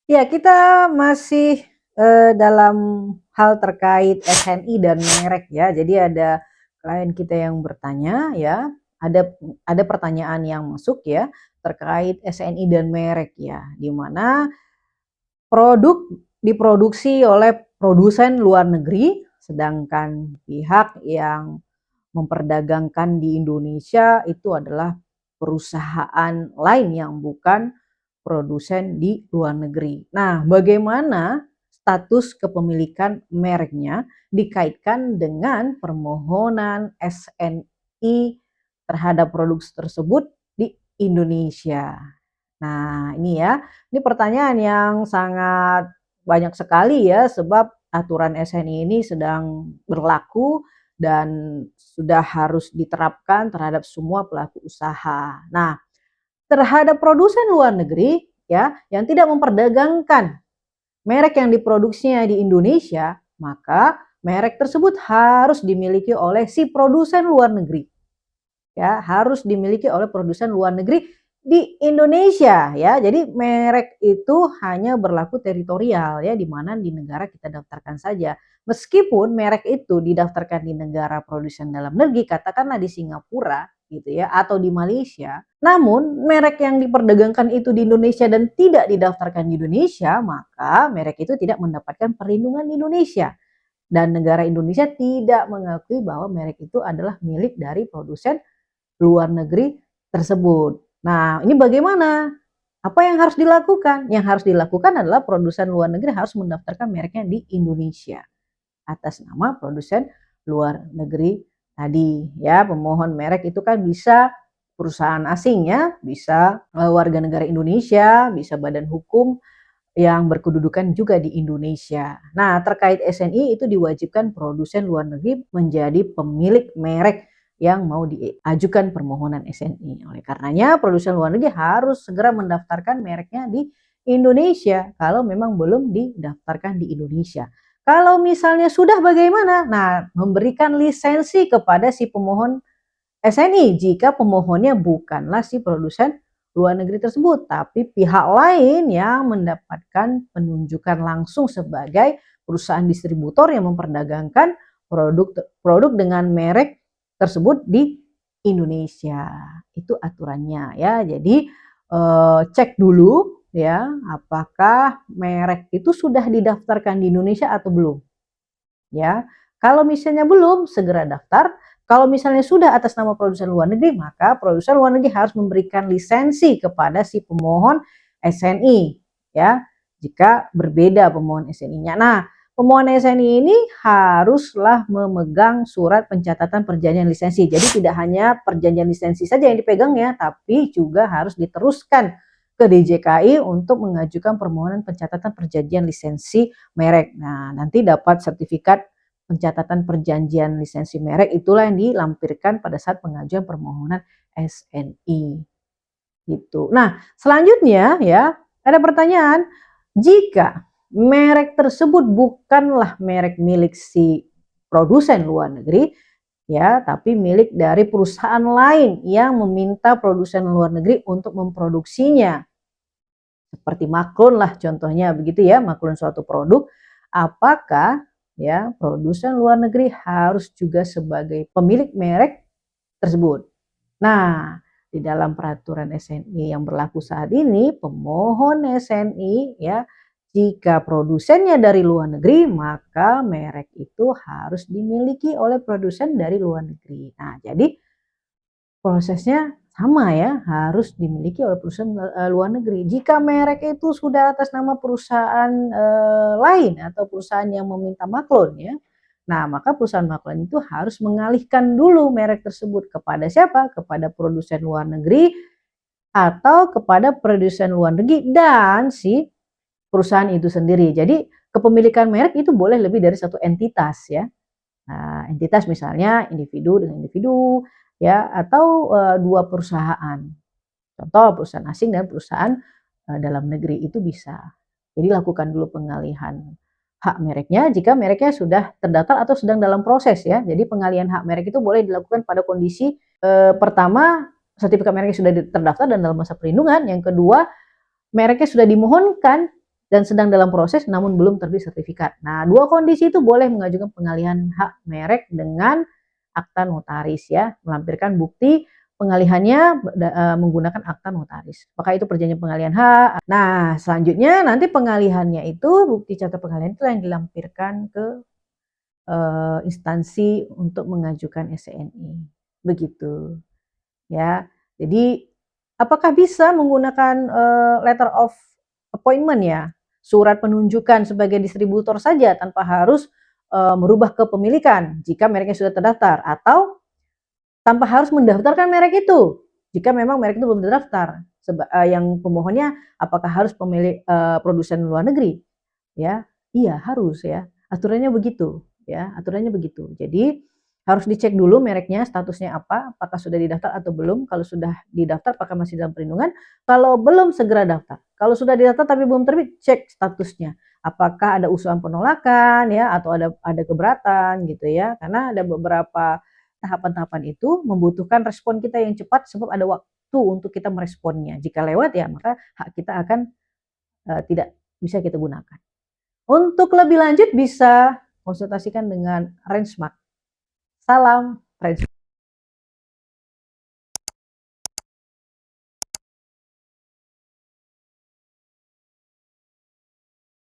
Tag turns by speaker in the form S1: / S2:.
S1: Ya, kita masih, dalam hal terkait SNI dan merek ya. Jadi ada klien kita yang bertanya ya, ada pertanyaan yang masuk ya, terkait SNI dan merek ya, di mana produk diproduksi oleh produsen luar negeri, sedangkan pihak yang memperdagangkan di Indonesia itu adalah perusahaan lain yang bukan produsen di luar negeri. Nah, bagaimana status kepemilikan mereknya dikaitkan dengan permohonan SNI terhadap produk tersebut di Indonesia. Nah, ini pertanyaan yang sangat banyak sekali ya, sebab aturan SNI ini sedang berlaku dan sudah harus diterapkan terhadap semua pelaku usaha. Nah, terhadap produsen luar negeri ya yang tidak memperdagangkan merek yang diproduksinya di Indonesia, maka merek tersebut harus dimiliki oleh si produsen luar negeri. Ya, harus dimiliki oleh produsen luar negeri di Indonesia ya. Jadi merek itu hanya berlaku teritorial ya, di mana di negara kita daftarkan saja. Meskipun merek itu didaftarkan di negara produsen dalam negeri, katakanlah di Singapura gitu ya, atau di Malaysia, namun merek yang diperdagangkan itu di Indonesia dan tidak didaftarkan di Indonesia, maka merek itu tidak mendapatkan perlindungan di Indonesia. Dan negara Indonesia tidak mengakui bahwa merek itu adalah milik dari produsen luar negeri tersebut. Nah, ini bagaimana? Apa yang harus dilakukan? Yang harus dilakukan adalah produsen luar negeri harus mendaftarkan mereknya di Indonesia atas nama produsen luar negeri tadi ya. Pemohon merek itu kan bisa perusahaan asing ya, bisa warga negara Indonesia, bisa badan hukum yang berkedudukan juga di Indonesia. Nah, terkait SNI itu diwajibkan produsen luar negeri menjadi pemilik merek yang mau diajukan permohonan SNI. Oleh karenanya, produsen luar negeri harus segera mendaftarkan mereknya di Indonesia kalau memang belum didaftarkan di Indonesia. Kalau misalnya sudah bagaimana? Nah, memberikan lisensi kepada si pemohon SNI jika pemohonnya bukanlah si produsen luar negeri tersebut, tapi pihak lain yang mendapatkan penunjukan langsung sebagai perusahaan distributor yang memperdagangkan produk dengan merek tersebut di Indonesia. Itu aturannya ya. Jadi cek dulu ya, apakah merek itu sudah didaftarkan di Indonesia atau belum ya. Kalau misalnya belum, segera daftar. Kalau misalnya sudah atas nama produsen luar negeri, maka produsen luar negeri harus memberikan lisensi kepada si pemohon SNI ya. Jika berbeda pemohon SNI-nya. Nah, pemohon SNI ini haruslah memegang surat pencatatan perjanjian lisensi. Jadi tidak hanya perjanjian lisensi saja yang dipegang ya, tapi juga harus diteruskan ke DJKI untuk mengajukan permohonan pencatatan perjanjian lisensi merek. Nah, nanti dapat sertifikat pencatatan perjanjian lisensi merek, itulah yang dilampirkan pada saat pengajuan permohonan SNI. Gitu. Nah, selanjutnya ya, ada pertanyaan, jika merek tersebut bukanlah merek milik si produsen luar negeri ya, tapi milik dari perusahaan lain yang meminta produsen luar negeri untuk memproduksinya. Seperti maklun lah contohnya begitu ya, maklun suatu produk, apakah ya produsen luar negeri harus juga sebagai pemilik merek tersebut. Nah, di dalam peraturan SNI yang berlaku saat ini, pemohon SNI ya, jika produsennya dari luar negeri, maka merek itu harus dimiliki oleh produsen dari luar negeri. Nah, jadi prosesnya sama ya, harus dimiliki oleh perusahaan luar negeri. Jika merek itu sudah atas nama perusahaan lain atau perusahaan yang meminta maklun ya, nah maka perusahaan maklun itu harus mengalihkan dulu merek tersebut kepada siapa? Kepada produsen luar negeri atau kepada produsen luar negeri dan si perusahaan itu sendiri. Jadi kepemilikan merek itu boleh lebih dari satu entitas ya. Nah, entitas misalnya individu dengan individu ya, atau dua perusahaan. Contoh perusahaan asing dan perusahaan dalam negeri itu bisa. Jadi lakukan dulu pengalihan hak mereknya jika mereknya sudah terdaftar atau sedang dalam proses ya. Jadi pengalihan hak merek itu boleh dilakukan pada kondisi pertama sertifikat mereknya sudah terdaftar dan dalam masa perlindungan. Yang kedua, mereknya sudah dimohonkan dan sedang dalam proses namun belum terbit sertifikat. Nah, dua kondisi itu boleh mengajukan pengalihan hak merek dengan akta notaris ya, melampirkan bukti pengalihannya menggunakan akta notaris. Apakah itu perjanjian pengalihan hak? Nah, selanjutnya nanti pengalihannya itu bukti catat pengalihan itu yang dilampirkan ke instansi untuk mengajukan SNI. Begitu ya. Jadi apakah bisa menggunakan letter of appointment ya, surat penunjukan sebagai distributor saja tanpa harus merubah kepemilikan jika mereknya sudah terdaftar, atau tanpa harus mendaftarkan merek itu jika memang merek itu belum terdaftar. Yang pemohonnya apakah harus pemilik produsen luar negeri? Ya, iya harus ya. Aturannya begitu ya, aturannya begitu. Jadi harus dicek dulu mereknya statusnya apa, apakah sudah didaftar atau belum. Kalau sudah didaftar apakah masih dalam perlindungan, kalau belum segera daftar. Kalau sudah didaftar tapi belum terbit, cek statusnya. Apakah ada usulan penolakan ya atau ada keberatan gitu ya. Karena ada beberapa tahapan-tahapan itu membutuhkan respon kita yang cepat sebab ada waktu untuk kita meresponnya. Jika lewat ya maka hak kita akan tidak bisa kita gunakan. Untuk lebih lanjut bisa konsultasikan dengan Rensmart. Salam Rensmart.